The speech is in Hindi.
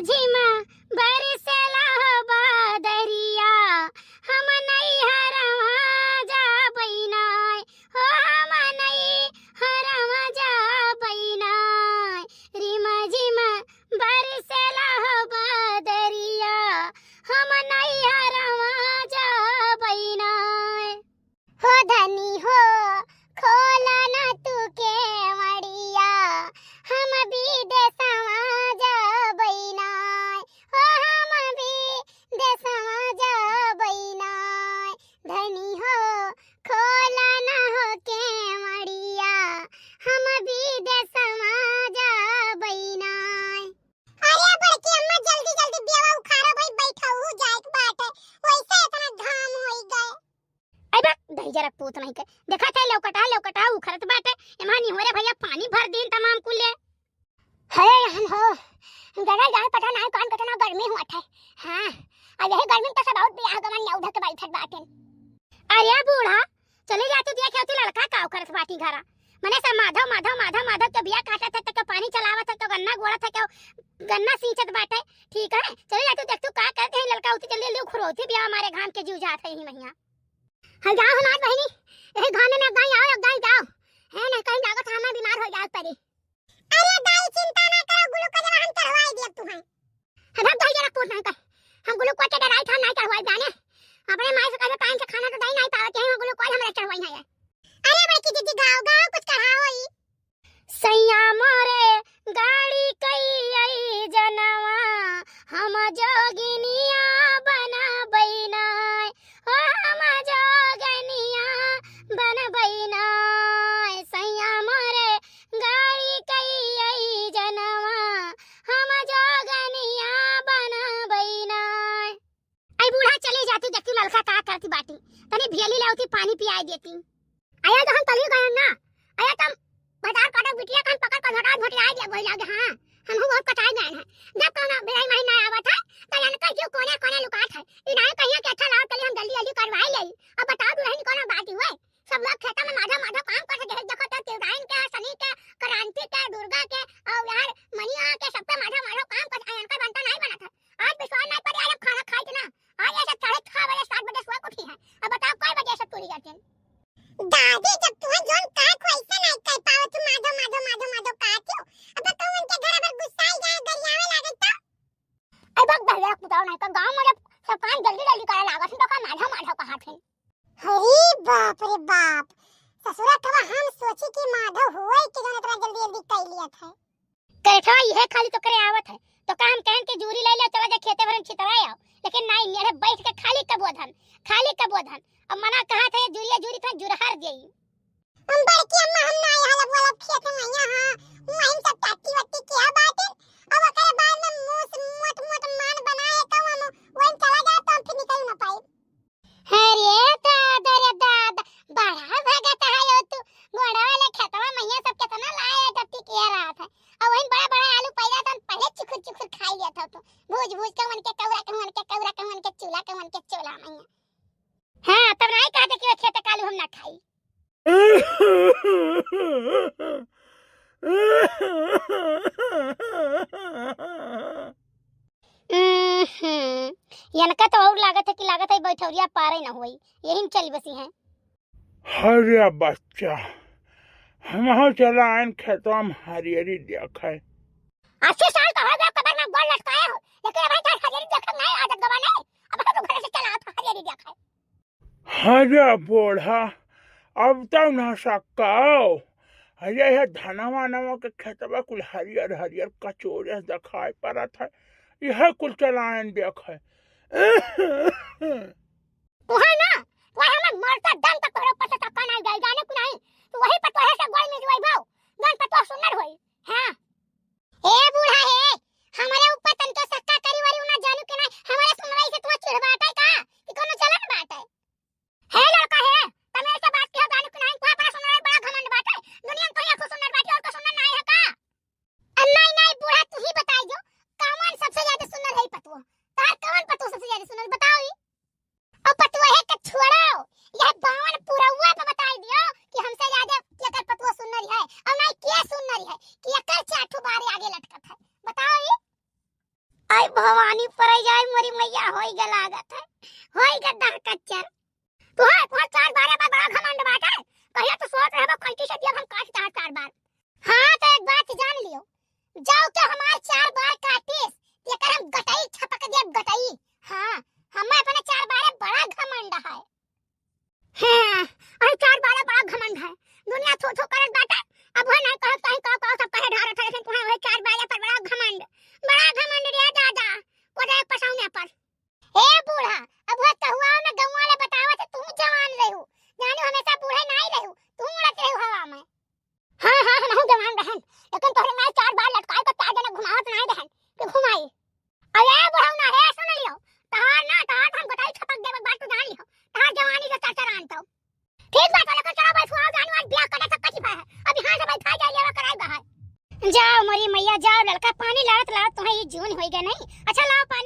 झिमा बरसेला बादरिया हम नहीं हरवा जा बैनाय हो हम नहीं हरवा जा बैनाय रिमा झिमा बरसेला बादरिया हम नहीं हरवा जा बैनाय हो धनी हो खोला ना तू के मड़िया हम भी देसवा जा बैनाय हो हम भी देसवा जा बैनाय धनी हो खोला ना हो के मड़िया हम भी देसवा जा बैनाय। अरे बड़की अम्मा जल्दी जल्दी बेवा उखाड़ो भाई बैठा हूं जाए बाटे वैसे इतना घाम होई गए। अबे दही जरा पूत नहीं के देखा थे लौकटा उखरत बाटे एमानी होरे भैया पानी भर दिन तमाम कुले है हम हो जरा जाए पता नहीं कौन कतना गर्मी हुआ था। हां अब यही गर्मी तो सब और बियाह गमन या उधर के बैठत बाटे। अरे बूढ़ा चले जाते देख होती लड़का का उखरत बाटी घरा मने सब माधव के बियाह काटत है तो पानी चलावत है तो गन्ना गोड़त है तो गन्ना सींचत बाटे। ठीक है चले जाते देख तू का करते है लड़का उती जल्दी ले खुरोती बियाह हमारे घाम के जीव जात है ही महिया। हां जाओ हमार बहनी यही घाने में गाय आओ गाय जाओ है ना कहीं लागत हम बीमार हो जात पड़ी। अरे दाई चिंता ना करो ग्लूकोज हम चढ़वाई दिए तुम्हें हम दाई जरा पूछ नहीं कर हम ग्लूकोज के डराई था नहीं चढ़वाई जाने अपने माई से कहे टाइम से खाना तो दई नहीं पावत है ग्लूकोज हमरा चढ़वाई है। अरे बड़की दीदी गाओ कुछ चढ़ाओ ई सैया मोरे गाड़ी कई आई जनवा हम जोगिनिया बना बैनाय हो हम जोगनिया बन बैनाय सैया मोरे गाड़ी कई आई जनवा हम जोगनिया बन बैनाय। आई बूढ़ा चले जाती देखती ललका का करती बाटी तने भियली लाउती पानी पियाई देती। आया तो हम तली गए ना आया तुम बाजार काटा बिटिया कान पकड़ कर हटा घटिया दिया बोल लागे। हां हम बहुत कटाई गए हैं जब कोना बेई महीना आवत है तो जान कर क्यों कोने कोने लुकात है ई नहीं कहिया कि अच्छा लाओ चलिए हम जल्दी जल्दी करवाई ले। अब बताओ दुल्हन कोना बात हुए सब लोग खेत में माधा काम कर रहे देखो तो तिवराइन के शनि के क्रांति के दुर्गा के और यार मनिया के सब पे माधा काम कर आयन का बनता नहीं बना था। आज विश्वास नहीं पर यार खाना खाई कि ना आज ऐसे 6:30 बजे 7 बजे सुबह उठी है। अब बताओ कोई बजे से टूरी जाती है दादी जब तुम्हें जोन का वैसे नहीं कर पाओ तुम माधो का क्यों अब तो उनके घर पर गुस्सा ही जाए गरियावे लागे तो अब भैया बताओ नहीं तो गांव में जब सब काम जल्दी जल्दी करे लागत तो का माधो का हाथ है। अरे बाप रे बाप ससुरा तो हम सोची कि माधो हुए कि जोन इतना जल्दी जल्दी कर लिया था कहता यह खाली तो करे आवत है तो काम कहन के जूरी ले ले चला जा खेते भरन छितवाए आओ लेकिन नहीं मेरे बैठ के खाली कबोधन अब मना कहा था जूरी तो जुरहार देई हम बड़की अम्मा हम ना यहां वाला खेत में यहां वहीं सब टाटी वट्टी क्या बात है अब अगर बाद में मोट मान बनाए तो हम वहीं चला जाए तो फिर निकल ना पाए। अरे दादा बड़ा भगत है तू घोड़ा वाले खेतवा मैया सब कितना लाए टट्टी के रहा था और वहीं बड़ा आलू पैदा तो पहले चुखुर खा लिया था तो भूज के मन के चूल्हा मैया। हां तब नहीं कहते कि खेत कालू हम ना खाई। यनका तो और लागत है बैठौरिया पारे ना होई यही चल बसी हैं। हरिया बच्चा हम चला आन खेतवा में हरियरी देखे 80 साल का हो गया कबर में गोल लटकाया हो लेकिन भाई का हरियरी देखा नहीं आदत गवा नहीं अब तो घर से चला था हरियरी देखा। हरिया बूढ़ा अब तो ना सकाओ हरिया है धनवा नवा के खेतवा कुल हरियर कचोरे दिखाई पड़ा था यह कुल चलान देखे वहां ना वहां में मरता दम तक तोरे ऊपर से टक्का नहीं गई जाने को नहीं तो वही पर तोहे से गोल में जुई भाव गन पर तो सुंदर होई। हां ए बूढ़ा है हमारे ऊपर तन तो सक्का करी वाली ना जानू के नहीं हमारे सुनवाई से तुम चिढ़वाता है का कि कोनो चलन बात है लड़का है तमे ऐसे बात किया जानू के नहीं कोई पर सुनवाई बड़ा घमंड बात है दुनिया में कोई को सुंदर बात और को सुंदर नहीं है का। नहीं बूढ़ा तू ही बताई जो कौन सबसे ज्यादा सुंदर है पतुआ तार कौन पतु सबसे ज्यादा सुंदर बताओ ही और पतुआ है का छोड़ो यह बावन पूरा हुआ तो बता दियो कि हमसे ज्यादा केकर पतुआ सुंदर है और नहीं के सुंदर है कि एकर चाठू बारे आगे लटकत है। भवानी पर जाए मोरी मैया होई ग लागत है होई ग दह कच्चर तू है कौन 4 बार पर बड़ा घमंड बात है कहिया तो सोच रहे हो कल्टी से दिया हम काट 4 बार हां तो एक बात जान लियो जाओ के हमार 4 बार काटिस ये कर हम गटई छपक दे गटई हां हमें अपने 4 बार बड़ा घमंड है हां और 4 बार बड़ा घमंड है दुनिया थो थो करत बाटे अब हो नहीं कह कहीं कह सब कहे ढार ठरे से तुम्हारे 4 बार पर बड़ा घमंड रे दादा कोडे पसाउने पर ए बूढ़ा अब वो कहुआ में गांव वाले बतावा तो तू जवान रहू जानो हमेशा बूढ़े नहीं रहू तू उड़त रहू हवा में हां हां हम हूं जवान रहन लेकिन तोरे मैं 4 बार लटकाए को 4 जने घुमावत नहीं रहन कि घुमाई अरे बुढ़ाऊ ना है सुन लियो तार हम बताई छपक देव बात तू जान लियो तार जवानी का चर्चा जानतो ठीक बात है लेकिन चलो भाई सुहाव जानवर ब्याह करे तक कची है अब यहां से भाई खा जाए लेवा कराई बाहर जाओ मोरी मैया जाओ लड़का पानी लावत तो है ये जीवन होई गया नहीं अच्छा लाओ पानी